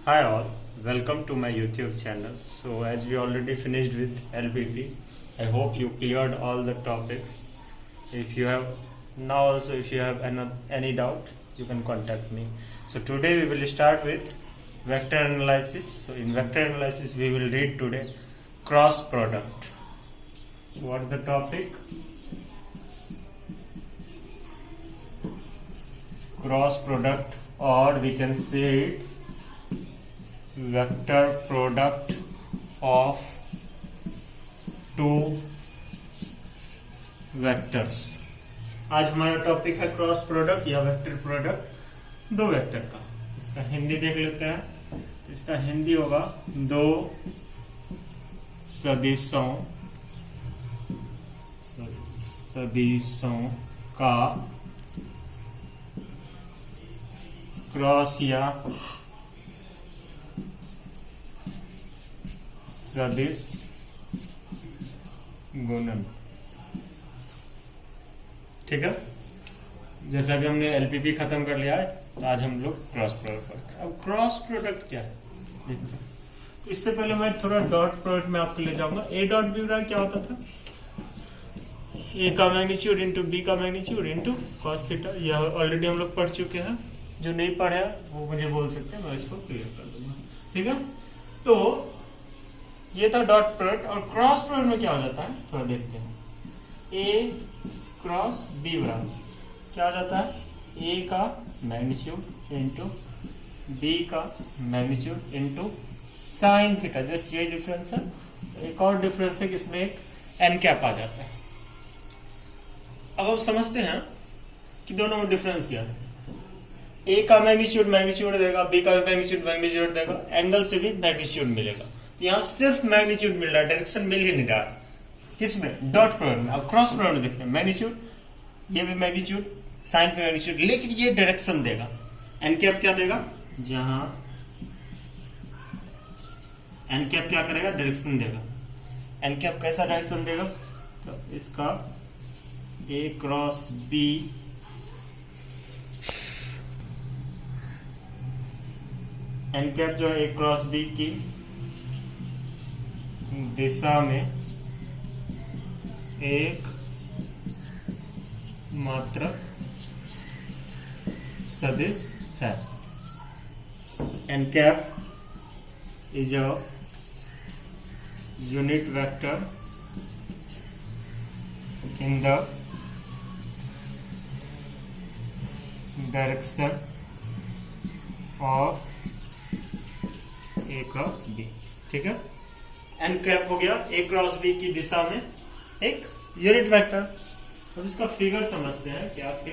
Hi all, welcome to my YouTube channel. So as we already finished with LPP, I hope you cleared all the topics. If you have now also if you have any doubt, you can contact me. So today we will start with vector analysis. So in vector analysis we will read today cross product. So what is the topic? Cross product, or we can say it vector product of two vectors. आज हमारा topic है cross product या vector product दो vector का। इसका हिंदी देख लेते हैं। इसका हिंदी होगा दो सदिशों का क्रॉस या सदिश गुणन। ठीक है, जैसा कि हमने एलपीपी खत्म कर लिया है तो आज हम लोग क्रॉस प्रोडक्ट करते हैं। अब क्रॉस प्रोडक्ट क्या है देखते हैं। इससे पहले मैं थोड़ा डॉट प्रोडक्ट में आपको ले जाऊंगा। ए डॉट बी बराबर क्या होता था? ए का मैग्नीट्यूड इंटू बी का मैग्नीट्यूड इंटू कॉस थीटा। यह ऑलरेडी हम लोग पढ़ चुके हैं। जो नहीं पढ़े वो मुझे बोल सकते हैं, मैं इसको क्लियर कर दूंगा। ठीक है, तो ये था डॉट प्रोडक्ट। और क्रॉस प्रोडक्ट में क्या हो जाता है थोड़ा देखते हैं। ए क्रॉस बी बराबर क्या हो जाता है? ए का मैग्नीट्यूड इंटू बी का magnitude into sine theta. Just ये डिफरेंस है। तो एक और डिफरेंस है कि इसमें एक एन कैप आ जाता है। अब हम समझते हैं कि दोनों में डिफरेंस क्या है। ए का मैग्नीट्यूड देगा, बी का मैग्नीट्यूड देगा, एंगल से भी मैग्नीट्यूड मिलेगा। तो यहाँ सिर्फ मैग्नीट्यूड मिल रहा है, डायरेक्शन मिल ही नहीं रहा। किसमें? डॉट प्रोडक्ट में। अब क्रॉस प्रोडक्ट में देखते हैं मैग्नीट्यूड, ये भी मैग्नीट्यूड, साइन पे मैग्नीट्यूड, लेकिन ये डायरेक्शन देगा। एन कैप क्या देगा? जहां एन कैप क्या करेगा? डायरेक्शन देगा। एन कैप कैसा डायरेक्शन देगा? तो इसका ए क्रॉस बी एन कैप जो है ए क्रॉस बी की दिशा में एक मात्रक सदिश है। N cap is a unit vector in the direction of a cross b. ठीक है, एन कैप हो गया ए क्रॉस बी की दिशा में एक यूनिट वेक्टर। अब इसका फिगर समझते हैं क्या कि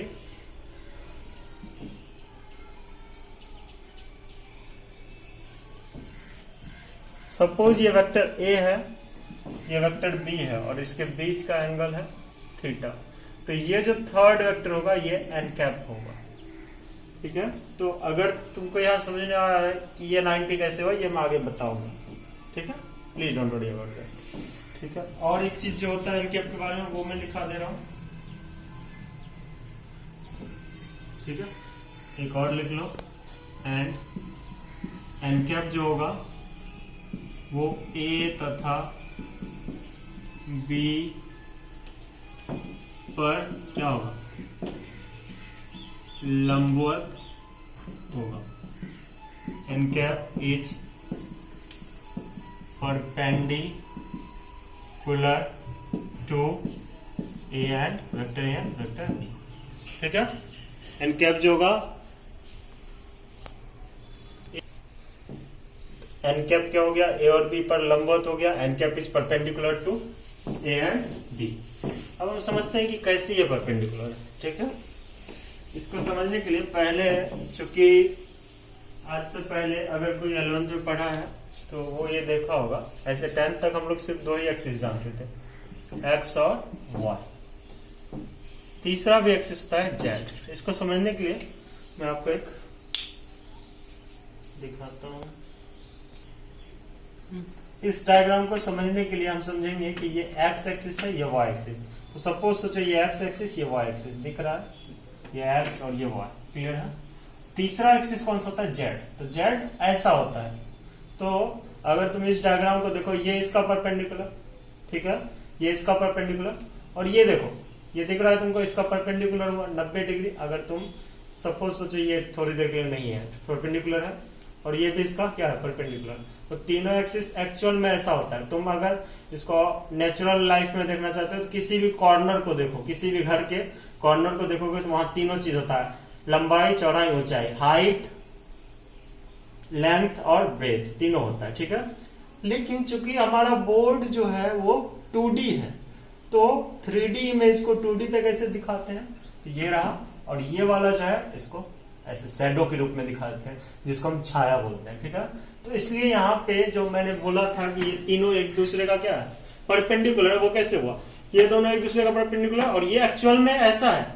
सपोज ये वेक्टर ए है, ये वेक्टर बी है और इसके बीच का एंगल है थीटा। तो ये जो थर्ड वेक्टर होगा ये एन कैप होगा। ठीक है, तो अगर तुमको यहां समझने आ रहा है कि ये 90 कैसे हुआ, ये मैं आगे बताऊंगा। ठीक है, please don't worry about that. ठीक है, और एक चीज जो होता है एन कैप के बारे में वो मैं लिखा दे रहा हूं। ठीक है, एक और लिख लो। एन कैप जो होगा वो ए तथा बी पर क्या होगा? लंबवत होगा। N cap is perpendicular to a and vector b. ठीक है, एन कैप जो होगा, एन कैप क्या हो गया? ए और बी पर लंबवत हो गया। N cap is perpendicular to a and b. अब हम समझते हैं कि कैसे ये परपेंडिकुलर है। ठीक है, इसको समझने के लिए पहले, चूंकि आज से पहले अगर कोई 11th में पढ़ा है तो वो ये देखा होगा। ऐसे 10th तक हम लोग सिर्फ दो ही एक्सिस जानते थे, एक्स और वाई। तीसरा भी एक्सिस होता है जेड। इसको समझने के लिए मैं आपको एक दिखाता हूं। इस डायग्राम को समझने के लिए हम समझेंगे कि ये एक्स एक्सिस है, ये वाई एक्सिस। तो सपोज सोचो ये एक्स एक्सिस, ये वाई एक्सिस दिख रहा है, ये एक्स और ये वाई। क्लियर है? तीसरा एक्सिस कौन सा होता है, जेड। तो जेड ऐसा होता है। तो अगर तुम इस डायग्राम को देखो, ये इसका परपेंडिकुलर, ठीक है, ये इसका परपेंडिकुलर, और ये देखो, ये दिख रहा है तुमको, इसका परपेंडिकुलर हुआ 90 डिग्री। अगर तुम सपोज सोचो ये थोड़ी देर के लिए नहीं है, परपेंडिकुलर है, और ये भी इसका क्या है, परपेंडिकुलर। तो तीनों एक्सिस एक्चुअल में ऐसा होता है। तुम अगर इसको नेचुरल लाइफ में देखना चाहते हो तो किसी भी कॉर्नर को देखो, किसी भी घर के कॉर्नर को देखोगे तो वहां तीनों चीज होता है, लंबाई, चौड़ाई, ऊंचाई, हाइट, लेंथ और ब्रेथ, तीनों होता है, ठीक है। लेकिन चूंकि हमारा बोर्ड जो है वो 2D है, तो 3D इमेज को 2D पे कैसे दिखाते हैं, तो ये रहा, और ये वाला जो है इसको ऐसे शैडो के रूप में दिखा देते हैं, जिसको हम छाया बोलते हैं, ठीक है। तो इसलिए यहाँ पे जो मैंने बोला था कि ये तीनों एक दूसरे का क्या है, परपेंडिकुलर है, वो कैसे हुआ, ये दोनों एक दूसरे का परपेंडिकुलर, और ये एक्चुअल में ऐसा है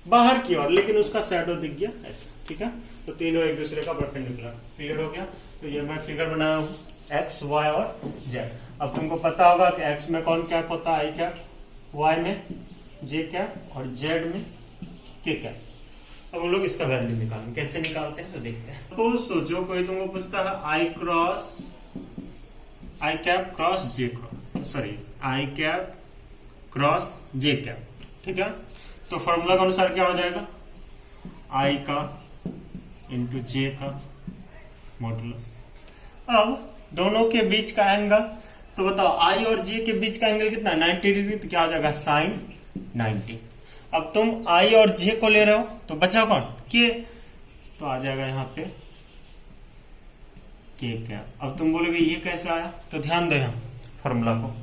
बाहर की ओर, लेकिन उसका शैडो दिख गया ऐसा, ठीक है। तो तीनों एक दूसरे का परपेंडिकुलर, क्लियर हो गया। तो ये मैं फिगर बनाया हूँ एक्स, वाई और जेड। अब तुमको पता होगा कि एक्स में कौन कैप होता है, आई कैप, वाई में जे कैप, और जेड में के कैप। अब हम लोग इसका वैल्यू निकालेंगे, कैसे निकालते हैं तो देखते हैं। तो सोचो कोई तुमको पूछता है I cap cross J cross, sorry I cap cross J cap, ठीक है। तो फॉर्मूला के अनुसार क्या हो जाएगा, आई का इंटू जे का मॉडुलस। अब दोनों के बीच का एंगल, तो बताओ आई और जे के बीच का एंगल कितना, 90 डिग्री, तो क्या हो जाएगा साइन 90। अब तुम आई और जे को ले रहे हो तो बचा कौन, के, तो आ जाएगा यहाँ पे के क्या। अब तुम बोलोगे ये कैसे आया, तो ध्यान दो यहाँ फॉर्मूला को,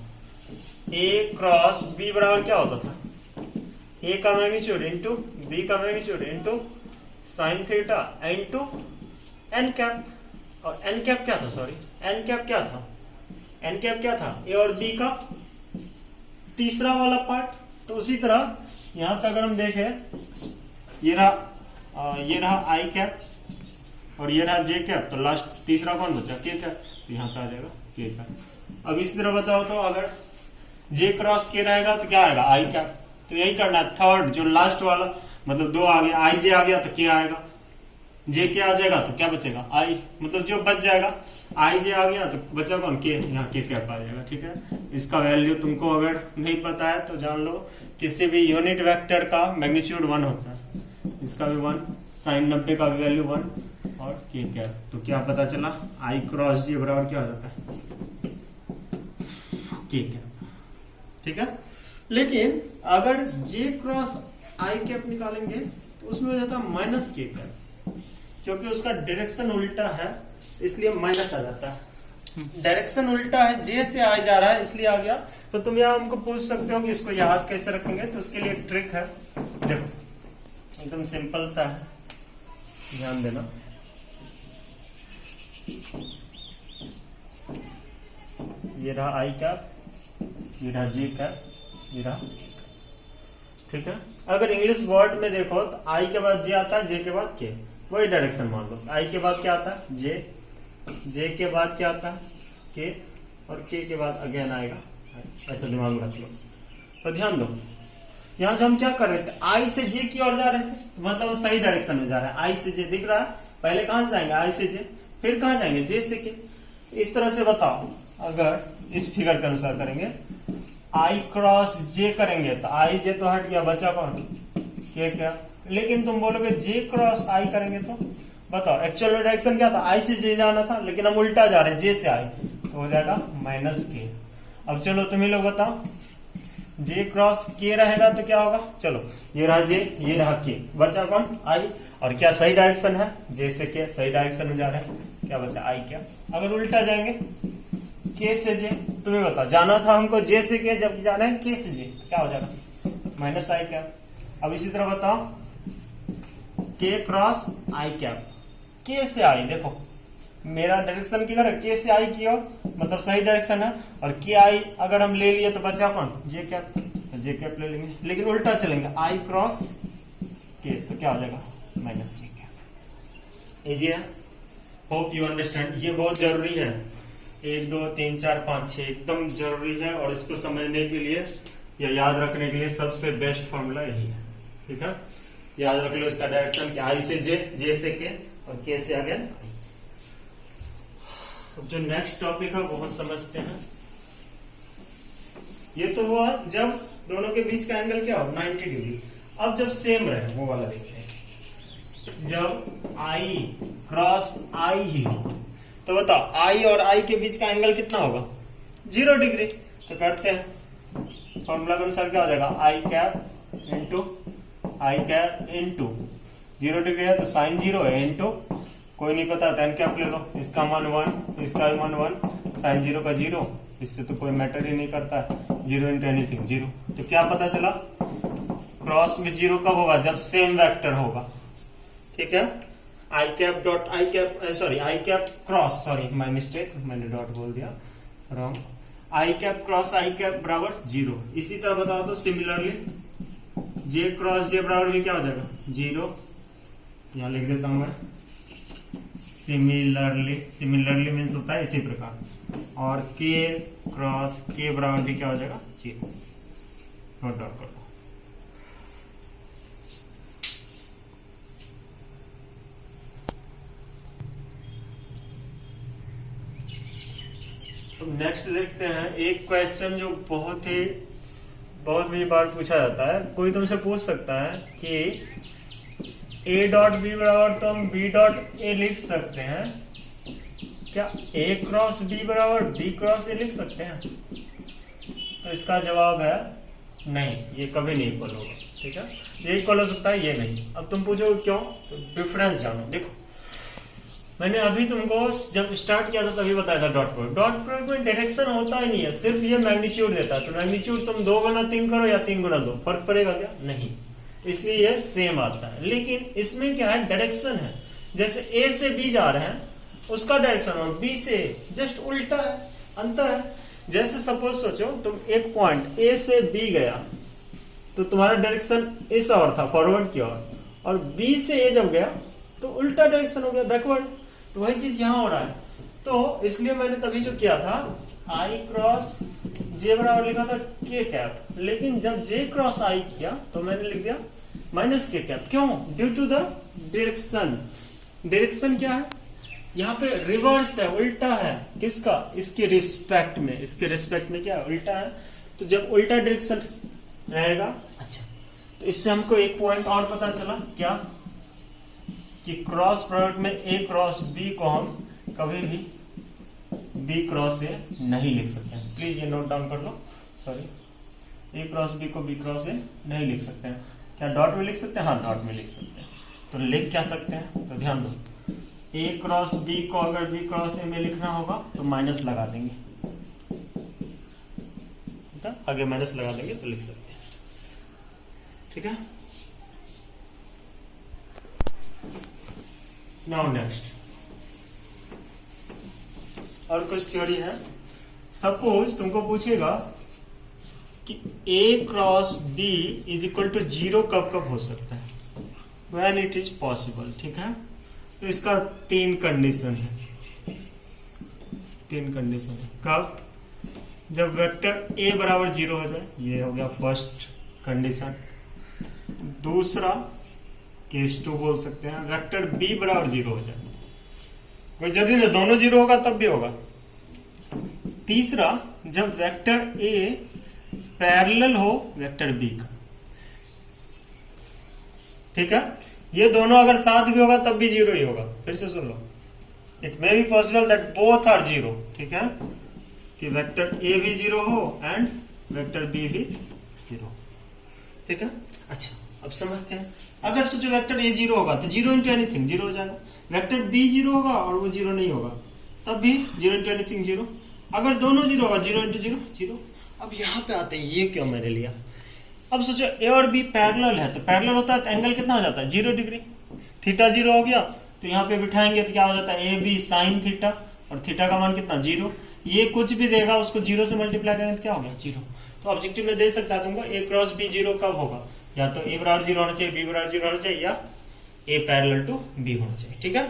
ए क्रॉस बी बराबर क्या होता था, ए का मैग्नीट्यूड इंटू बी का magnitude into sine theta into n cap. और एन कैप क्या था, सॉरी एन कैप क्या था, एन कैप क्या था, ए और बी का तीसरा वाला पार्ट। तो उसी तरह यहां पे अगर हम देखें, ये रहा आई कैप और ये रहा जे कैप, तो लास्ट तीसरा कौन बचा, के कैप, तो यहाँ पे आ जाएगा के कैप। अब इसी तरह बताओ तो अगर जे क्रॉस के रहेगा तो क्या आएगा, आई कैप। तो यही करना है, थर्ड जो लास्ट वाला, मतलब दो आ गया, आई जे आ गया तो के आएगा, जे के आ जाएगा तो क्या बचेगा, आई, मतलब जो बच जाएगा, आई जे आ गया तो बचा कौन, के, यहाँ के कैप आ जाएगा, ठीक है। इसका वैल्यू तुमको अगर नहीं पता है तो जान लो, किसी भी यूनिट वेक्टर का मैग्नीट्यूड 1 होता है, इसका भी 1, साइन 90 का भी वैल्यू 1 और के कैप। तो क्या पता चला, आई क्रॉस जे बराबर क्या हो जाता है, के कैप, ठीक है। लेकिन अगर जे क्रॉस आई कैप निकालेंगे तो उसमें हो जाता है माइनस के कैप, क्योंकि उसका डायरेक्शन उल्टा है इसलिए माइनस आ जाता है। डायरेक्शन उल्टा है, जे से आ जा रहा है इसलिए आ गया। तो तुम यहाँ हमको पूछ सकते हो कि इसको याद कैसे रखेंगे, तो उसके लिए एक ट्रिक है, देखो एकदम सिंपल सा है, ध्यान देना। ये रहा आई कैप, ये रहा जे कैप, ये रहा, ठीक है। अगर इंग्लिश वर्ड में देखो तो आई के बाद जे आता है, जे के बाद के, वही डायरेक्शन मान लो। आई के बाद क्या आता है, जे के बाद क्या आता है, के, और के बाद अगेन आएगा, ऐसा दिमाग में रख लो। तो ध्यान दो, यहाँ जो हम क्या कर रहे थे, आई से जे की ओर जा रहे थे, मतलब वो सही डायरेक्शन में जा रहा है। आई से जे दिख रहा है, पहले कहां से जाएंगे, आई से जे, फिर कहां जाएंगे, जे से के। इस तरह से बताओ, अगर इस फिगर के अनुसार करेंगे, आई क्रॉस जे करेंगे तो आई जे तो हट गया, बचा कौन, के क्या। लेकिन तुम बोलोगे जे क्रॉस आई करेंगे तो बताओ एक्चुअल डायरेक्शन क्या था, आई से जे जाना था, लेकिन हम उल्टा जा रहे हैं, जे से आई, तो हो जाएगा माइनस के। अब चलो तुम ही लोग बताओ, जे क्रॉस के रहेगा तो क्या होगा, चलो ये रहा जे, ये रहा के, बचा कौन, आई, और क्या सही डायरेक्शन है, जे से के, सही डायरेक्शन में जा रहे हैं, क्या बचा, आई क्या। अगर उल्टा जाएंगे, के से जे, तुम्हें बताओ, जाना था हमको जे से के, जब जाना है के से जे, तो क्या हो जाएगा, माइनस आई क्या। अब इसी तरह बताओ, के क्रॉस आई कैप, के से आई, देखो मेरा डायरेक्शन किधर है, के से आई की ओर, मतलब सही डायरेक्शन है, और के आई अगर हम ले लिए तो बचा कौन, जे कैप, तो जे कैप ले लेंगे। लेकिन उल्टा चलेंगे, आई क्रॉस के, तो क्या हो जाएगा, माइनस जे कैप। इजी है, होप यू अंडरस्टैंड। ये बहुत जरूरी है, 1 2 3 4 5 6 एकदम जरूरी है, और इसको समझने के लिए या याद रखने के लिए सबसे बेस्ट फॉर्मूला यही है, ठीक है। याद रख लो इसका डायरेक्शन कि आई से जे, जे से के और के से अगेन आई। अब जो नेक्स्ट टॉपिक है वो हम समझते हैं। ये तो हुआ जब दोनों के बीच का एंगल क्या हो 90 डिग्री। अब जब सेम रहे वो वाला देखते हैं। जब आई क्रॉस आई ही हो तो बताओ आई और आई के बीच का एंगल कितना होगा 0 डिग्री। तो करते हैं फॉर्मूला के अनुसार क्या हो जाएगा आई कैप इंटू 0 डिग्री है तो साइन 0 है इंटू कोई नहीं पता tan कैप ले लो, इसका मान 1 इसका मान 1 साइन 0 का 0, इससे तो कोई मैटर ही नहीं करता है 0 इंटू एनीथिंग 0। तो क्या पता चला क्रॉस में 0 कब होगा जब सेम वेक्टर होगा। ठीक है I cap cross sorry my mistake मैंने डॉट बोल दिया wrong. I cap cross I cap बराबर 0। इसी तरह बताओ तो सिमिलरली जे क्रॉस जे बराबर भी क्या हो जाएगा 0। यहां लिख देता हूं मैं सिमिलरली मीन्स होता है इसी प्रकार। और के क्रॉस के बराबर भी क्या हो जाएगा 0। नोट डाउन कर लो। नेक्स्ट देखते हैं एक क्वेश्चन जो बहुत ही बार पूछा जाता है। कोई तुमसे पूछ सकता है कि a डॉट बी बराबर तो हम b डॉट ए लिख सकते हैं, क्या a क्रॉस b बराबर b क्रॉस ए लिख सकते हैं? तो इसका जवाब है नहीं, ये कभी नहीं इक्वल होगा। ठीक है ये इक्वल हो सकता है ये नहीं। अब तुम पूछो क्यों, तो डिफरेंस जानो। देखो मैंने अभी तुमको जब स्टार्ट किया था तभी बताया था डॉट प्रोडक्ट में डायरेक्शन होता ही नहीं है, सिर्फ ये मैग्नीट्यूड देता है। तो मैग्नीट्यूड तुम 2 गुना 3 करो या 3 गुना 2 फर्क पड़ेगा क्या? नहीं, इसलिए ये सेम आता है। लेकिन इसमें क्या है डायरेक्शन है, जैसे ए से बी जा रहे हैं उसका डायरेक्शन और बी से जस्ट उल्टा है, अंतर है। जैसे सपोज सोचो तुम एक पॉइंट ए से बी गया तो तुम्हारा डायरेक्शन इस और था फॉरवर्ड की ओर, और बी से ए जब गया तो उल्टा डायरेक्शन हो गया बैकवर्ड। तो वही चीज यहां हो रहा है। तो इसलिए मैंने तभी जो किया था आई क्रॉस जे बराबर लिखा था के कैप, लेकिन जब जे क्रॉस आई किया तो मैंने लिख दिया माइनस के कैप। क्यों? Due to the direction. Direction क्या है यहाँ पे रिवर्स है, उल्टा है। किसका? इसके रिस्पेक्ट में। इसके रिस्पेक्ट में क्या है? उल्टा है। तो जब उल्टा डायरेक्शन रहेगा, अच्छा, तो इससे हमको एक पॉइंट और पता चला क्या कि क्रॉस प्रोडक्ट में ए क्रॉस बी को हम कभी भी बी क्रॉस ए नहीं लिख सकते हैं। प्लीज ये नोट डाउन कर लो। सॉरी, ए क्रॉस बी को बी क्रॉस ए नहीं लिख सकते हैं। क्या डॉट में लिख सकते हैं? हाँ डॉट में लिख सकते हैं। तो लिख क्या सकते हैं? तो ध्यान दो, ए क्रॉस बी को अगर बी क्रॉस ए में लिखना होगा तो माइनस लगा देंगे, आगे माइनस लगा देंगे तो लिख सकते हैं। ठीक है, नाउ नेक्स्ट और कुछ थ्योरी है। सपोज तुमको पूछेगा कि a cross b is equal to 0 कब कब हो सकता है, व्हेन इट इज पॉसिबल। ठीक है, तो इसका 3 कंडीशन है। 3 कंडीशन है। कब? जब वेक्टर a बराबर 0 हो जाए, ये हो गया फर्स्ट कंडीशन। दूसरा केस 2 बोल सकते हैं, वेक्टर b बराबर 0 हो जाए। कोई जरूरी नहीं दोनों 0 होगा तब भी होगा। तीसरा, जब वेक्टर a पैरेलल हो वेक्टर b का। ठीक है, ये दोनों अगर साथ भी होगा तब भी 0 ही होगा। फिर से सुन लो, it may be possible that both are 0। ठीक है, कि वेक्टर a भी 0 हो एंड वेक्टर b भी 0। ठीक है, अच्छा अब समझते हैं। अगर सोचो वेक्टर a 0 होगा तो 0 इंटू एनीथिंग 0 हो जाएगा। वेक्टर b 0 होगा और वो 0 नहीं होगा तब भी 0 इंटू एनीथिंग 0। अगर दोनों 0 होगा 0 इंटू 0 0। अब यहाँ पे आते हैं, ये क्यों मैंने लिया। अब सोचो a और b पैरेलल है, तो पैरेलल होता है तो एंगल कितना हो जाता है 0 डिग्री। थीटा 0 हो गया तो यहाँ पे बिठाएंगे तो क्या हो जाता है a b साइन थीटा, और थीटा का मान कितना 0। ये कुछ भी देगा उसको 0 से मल्टीप्लाई करेंगे तो क्या हो गया 0। तो ऑब्जेक्टिव में दे सकता है तुमको a क्रॉस b 0 कब होगा, या तो a बराबर 0 होना चाहिए, b बराबर 0 होना चाहिए, या a पैरेलल टू b होना चाहिए। ठीक है,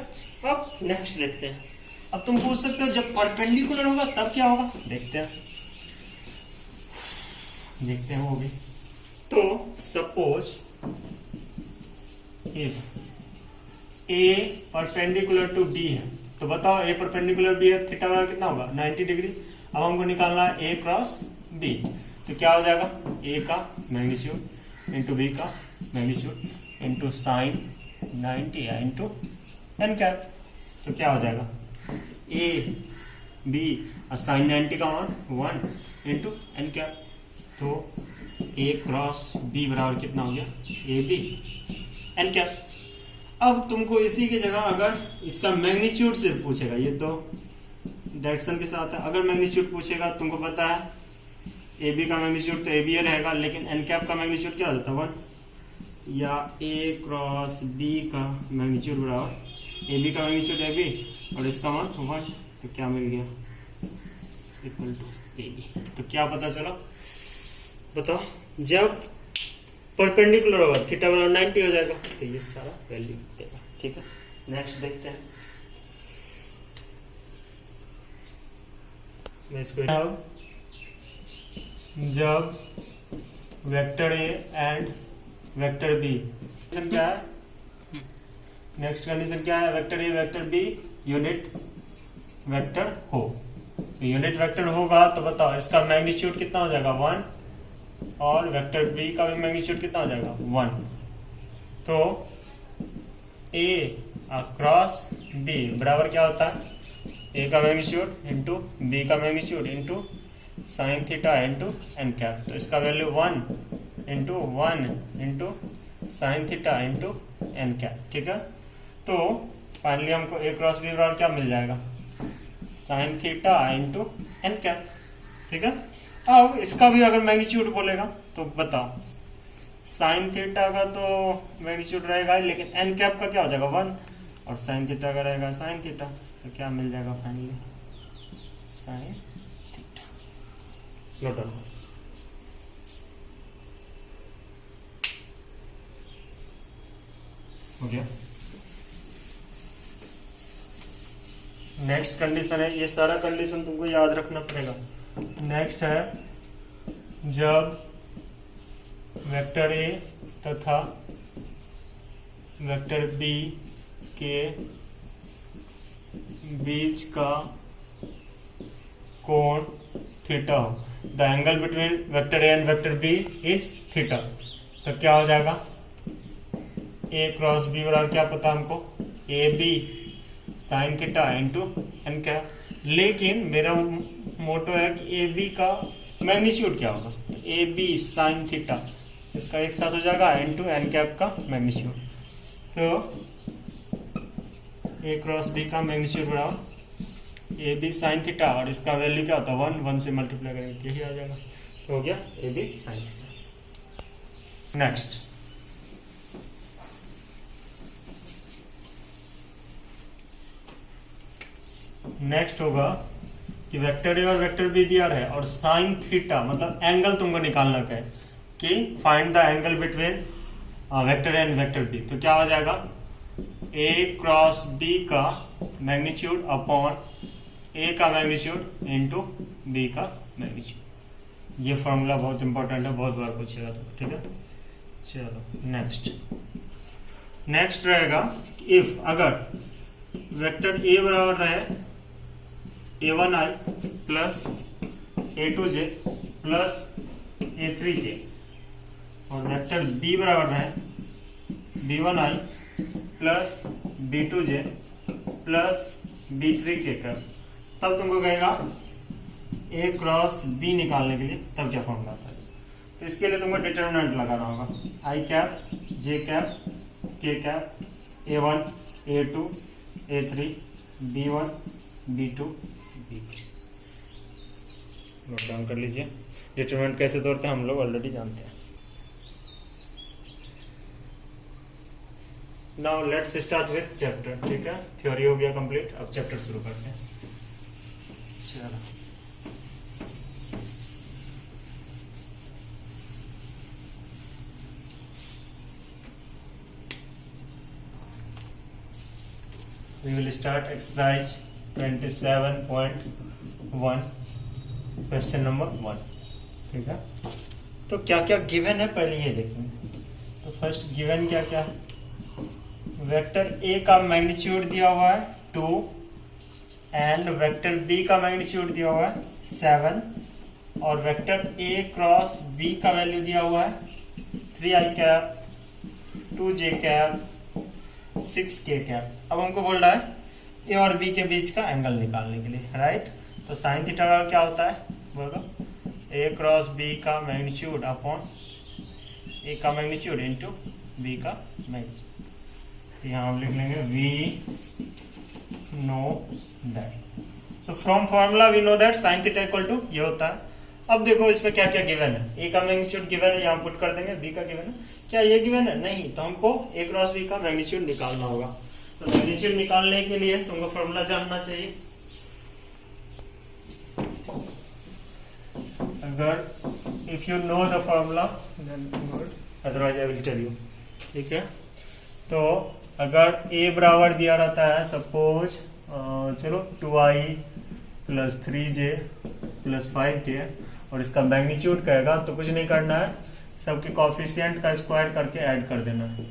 अब नेक्स्ट देखते हैं। अब तुम पूछ सकते हो जब परपेंडिकुलर होगा तब क्या होगा, देखते हैं वो भी। तो suppose if a perpendicular to b है, तो बताओ ए परपेंडिकुलर बी है, थीटा बराबर कितना होगा 90 डिग्री। अब हमको निकालना है ए क्रॉस बी, तो क्या हो जाएगा ए का मैग्नीट्यूड इंटू बी का magnitude into sine 90 into n cap, तो क्या हो जाएगा ए बी और साइन 90 का मान 1 इंटू एन कैप, तो ए क्रॉस बी बराबर कितना हो गया ए बी एन कैप। अब तुमको इसी की जगह अगर इसका मैग्नीट्यूड से पूछेगा, ये तो डायरेक्शन के साथ है, अगर मैग्नीट्यूड पूछेगा, तुमको पता है ए बी का मैग्नीट्यूड तो ए बी रहेगा, लेकिन एन कैप का मैग्नीट्यूड क्या हो जाता है 1, या ए क्रॉस बी का मैग्नीट्यूड बराबर ए बी का मैग्नीट्यूड ए बी और इसका मान 1, तो क्या मिल गया इक्वल टू ए बी। तो क्या पता चला, बताओ, जब परपेंडिकुलर होगा थीटा बराबर 90 हो जाएगा, तो ये सारा वैल्यू देगा। ठीक है, नेक्स्ट देखते हैं। मैं इसको जब vector a and vector b condition क्या है, नेक्स्ट कंडीशन क्या है, vector a vector b unit vector हो, यूनिट वेक्टर होगा तो बताओ इसका मैग्नीट्यूड कितना हो जाएगा 1 और वेक्टर बी का भी मैग्नीट्यूड कितना हो जाएगा 1, तो ए क्रॉस बी बराबर क्या होता है ए का मैग्नीट्यूड इंटू बी का magnitude into sine theta into n cap, तो इसका value 1 into sine theta into n cap. ठीक है, तो फाइनली हमको ए क्रॉस बी बराबर क्या मिल जाएगा sine theta into n cap. ठीक है, अब इसका भी अगर मैग्नीट्यूड बोलेगा तो बताओ, साइन थीटा का तो मैग्नीट्यूड रहेगा, लेकिन एन कैप का क्या हो जाएगा 1 और साइन थीटा का रहेगा साइन थीटा, तो क्या मिल जाएगा finally sine theta. Note down. हो गया। नेक्स्ट कंडीशन है, ये सारा कंडीशन तुमको याद रखना पड़ेगा। नेक्स्ट है, जब वेक्टर ए तथा वेक्टर बी के बीच का कोण थीटा हो, the angle between vector a and vector b is theta, तो क्या हो जाएगा ए क्रॉस बी बराबर क्या पता हमको a b sine theta into n cap, लेकिन मेरा मोटो है कि ए बी का मैग्नीट्यूड क्या होगा, ए बी साइन थीटा, इसका एक साथ हो जाएगा इंटू एन कैप का मैग्नीट्यूड, तो ए क्रॉस बी का मैग्नीट्यूड बराबर ए बी साइन थीटा और इसका वैल्यू क्या होता है 1 से मल्टीप्लाई करेंगे यही आ जाएगा, तो हो गया a b sine theta. Next next होगा कि वेक्टर ए और वेक्टर बी दिया है और साइन थीटा मतलब एंगल तुमको निकालना है कि find the angle between vector a and vector b, तो क्या हो जाएगा ए क्रॉस बी का मैग्नीट्यूड अपॉन ए का मैग्नीट्यूड इंटू बी का मैग्नीट्यूड। ये फॉर्मूला बहुत इंपॉर्टेंट है, बहुत बार पूछेगा तो। ठीक है, चलो नेक्स्ट रहेगा इफ अगर वेक्टर ए बराबर रहे a1i plus a2j plus a3j और वेक्टर b बराबर रहे b1i plus b2j plus b3k का, तब तुमको कहेगा a क्रॉस b निकालने के लिए तब क्या फॉर्मूला आता है, तो इसके लिए तुमको डिटरमिनेंट लगाना होगा i cap j cap k cap a1 a2 a3 b1 b2 b3। Note down कर लीजिए, डिटरमिनेंट कैसे तोड़ते हैं हम लोग ऑलरेडी जानते हैं। Now let's start with chapter. ठीक है, थ्योरी हो गया कंप्लीट, अब चैप्टर शुरू करते हैं। चलो we will start exercise 27.1 question number 1। ठीक है, तो क्या क्या गिवन है पहले ये देखेंगे। तो फर्स्ट गिवन क्या क्या है, वेक्टर ए का मैग्नीट्यूड दिया हुआ है 2 एंड वेक्टर बी का मैग्नीट्यूड दिया हुआ है 7 और वेक्टर ए क्रॉस बी का वैल्यू दिया हुआ है 3i cap 2j cap 6k cap. अब हमको बोल रहा है ए और बी के बीच का एंगल निकालने के लिए, राइट। तो साइन थीटा क्या होता है, बोलो ए क्रॉस बी का मैग्नीट्यूड अपॉन ए का मैग्नीट्यूड इंटू बी का मैग्नीट्यूड। तो यहाँ हम लिख लेंगे we know that, so from formula we know that sine theta equal to ये होता है। अब देखो इसमें क्या क्या गिवन है, ए का मैग्नीट्यूड गिवन है, यहाँ पुट कर देंगे, बी का गिवन है, क्या ये गिवन है, नहीं, तो हमको ए क्रॉस बी का मैग्नीट्यूड निकालना होगा। तो मैग्नीट्यूड निकालने के लिए तुमको फॉर्मूला जानना चाहिए। अगर if you know the formula then good, otherwise I will tell you, ठीक है। तो अगर ए बराबर दिया रहता है सपोज चलो 2i plus 3j plus 5k और इसका मैग्नीट्यूड कहेगा तो कुछ नहीं करना है, सबके कॉफिशिएंट का स्क्वायर करके ऐड कर देना है,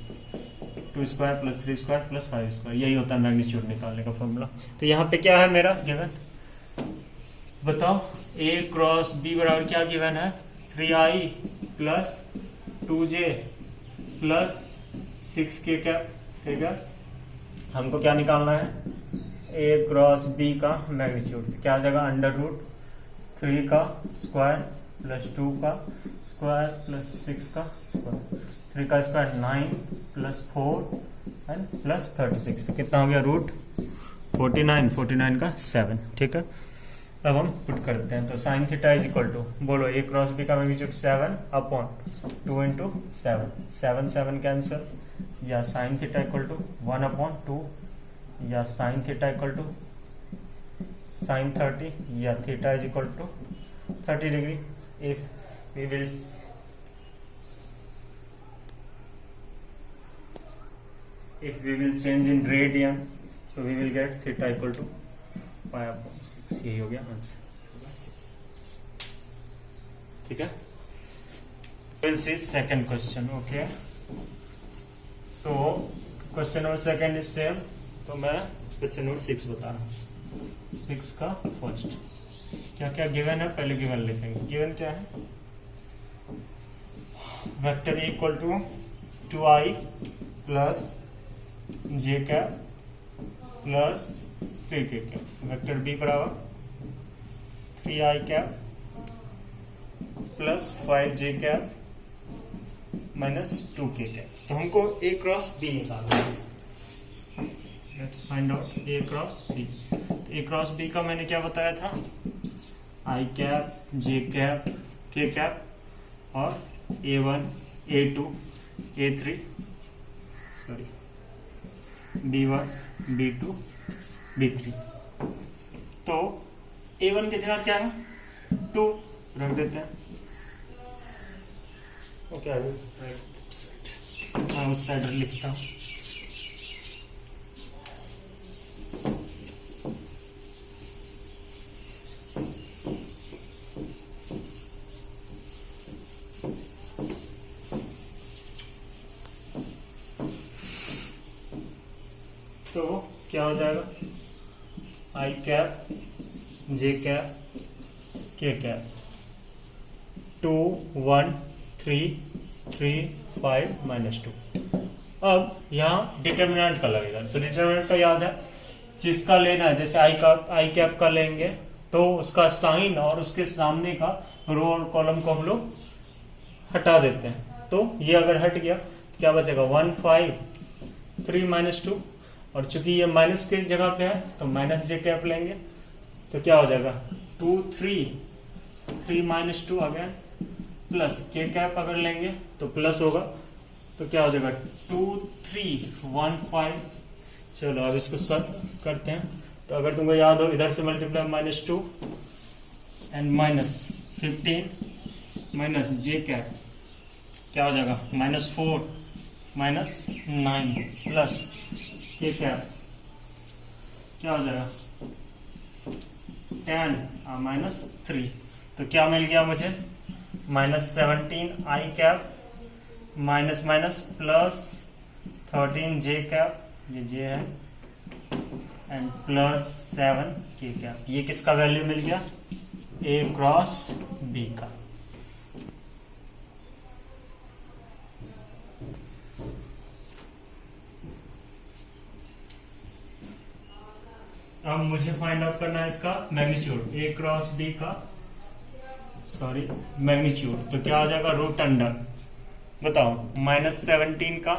2 square plus 3 square plus 5 square, यही होता है मैग्नीट्यूड निकालने का फॉर्मूला। तो यहाँ पे क्या है मेरा गिवन, बताओ ए क्रॉस बी बराबर क्या गिवन है, 3i plus 2j plus 6k cap, ठीक है। हमको क्या निकालना है, ए क्रॉस बी का मैग्नीट्यूड, क्या आ जाएगा, अंडर रूट 3 का स्क्वायर प्लस 2 का स्क्वायर प्लस 6 का स्क्वायर, 3 का स्क्वायर 9 प्लस 4 एंड प्लस 36, कितना हो गया रूट 49, 49 का 7, ठीक है। अब हम पुट करते हैं, तो sine theta is equal to, बोलो ए क्रॉस बी का मैग्नीट्यूड 7 अपॉन 2 इंटू 7, 7 7 कैंसिल, या sine theta equal to 1 upon 2, या sine theta equal to sine 30, या theta is equal to 30 degree. इफ we will change in radian, so we will get theta equal to pi upon 6, यही हो गया answer 6, ठीक है। We'll see second question, okay। So question number second is same, तो मैं question number 6 बता रहा हूँ। 6 का फर्स्ट क्या क्या गिवन है, पहले गिवन लिखेंगे। गिवन क्या है, vector a equal to 2i plus j cap plus 3k cap, vector b बराबर 3i cap plus 5j cap minus 2k cap. तो हमको ए क्रॉस बी निकालना है, let's find out a cross b. तो a cross b का मैंने क्या बताया था, i cap j cap k cap और A1 A2 A3 sorry B1 B2 B3। तो A1 की जगह क्या है 2 रख देते हैं, ओके। मैं उस साइड लिखता हूँ, तो क्या हो जाएगा, आई cap j cap k cap 2 1 3 3 5 minus 2। अब यहाँ डिटर्मिनेंट का लगेगा, तो डिटर्मिनेंट का याद है, जिसका लेना है, जैसे आई कैप का लेंगे तो उसका साइन और उसके सामने का रो और कॉलम को हम लोग हटा देते हैं। तो ये अगर हट गया तो क्या बचेगा 1 5 3 माइनस 2, और चूंकि ये माइनस की जगह पे है तो माइनस जे कैप लेंगे, तो क्या हो जाएगा 2 3 माइनस 2 अगेन प्लस के कैप अगर लेंगे तो प्लस होगा, तो क्या हो जाएगा 2 3 1 5। चलो अब इसको सॉल्व करते हैं। तो अगर तुमको याद हो, इधर से multiply minus 2 and minus 15 minus J cap क्या हो जाएगा -4 -9 प्लस के कैप क्या हो जाएगा 10 -3। तो क्या मिल गया मुझे -17 आई कैप माइनस माइनस प्लस 13 जे कैप ये जे है एंड प्लस 7 के कैप। ये किसका वैल्यू मिल गया? ए क्रॉस बी का। अब मुझे फाइंड आउट करना है इसका मैग्नीट्यूड, ए क्रॉस बी का, सॉरी मैग्नीट्यूड। तो क्या आ जाएगा? रूट अंडर, बताओ, -17 का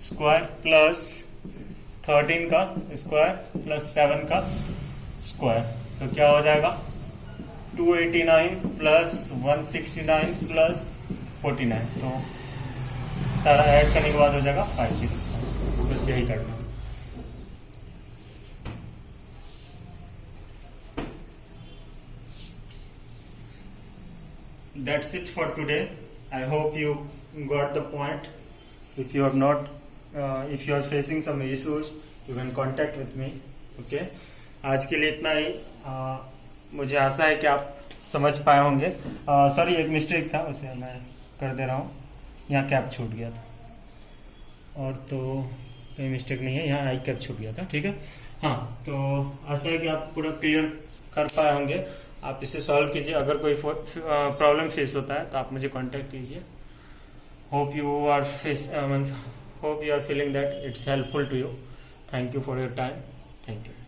स्क्वायर प्लस 13 का स्क्वायर प्लस 7 का स्क्वायर। तो क्या हो जाएगा? 289 प्लस 169 प्लस 49। तो सारा ऐड करने के बाद हो जाएगा 507। बस यही करना है। That's it for today. I hope you got the point. If you have not, if you are facing some issues, you can contact with me. Okay. आज के लिए इतना ही। मुझे आशा है कि आप समझ पाए होंगे। सॉरी, एक मिस्टेक था, उसे मैं कर दे रहा हूँ। यहाँ कैप छूट गया था, और तो कोई मिस्टेक नहीं है, यहाँ आई कैप छूट गया था। ठीक है। हाँ, तो आशा है कि आप पूरा क्लियर कर पाए होंगे। आप इसे सॉल्व कीजिए। अगर कोई प्रॉब्लम फेस होता है तो आप मुझे कांटेक्ट कीजिए। Hope you are feeling that it's helpful to you. Thank you for your time. Thank you.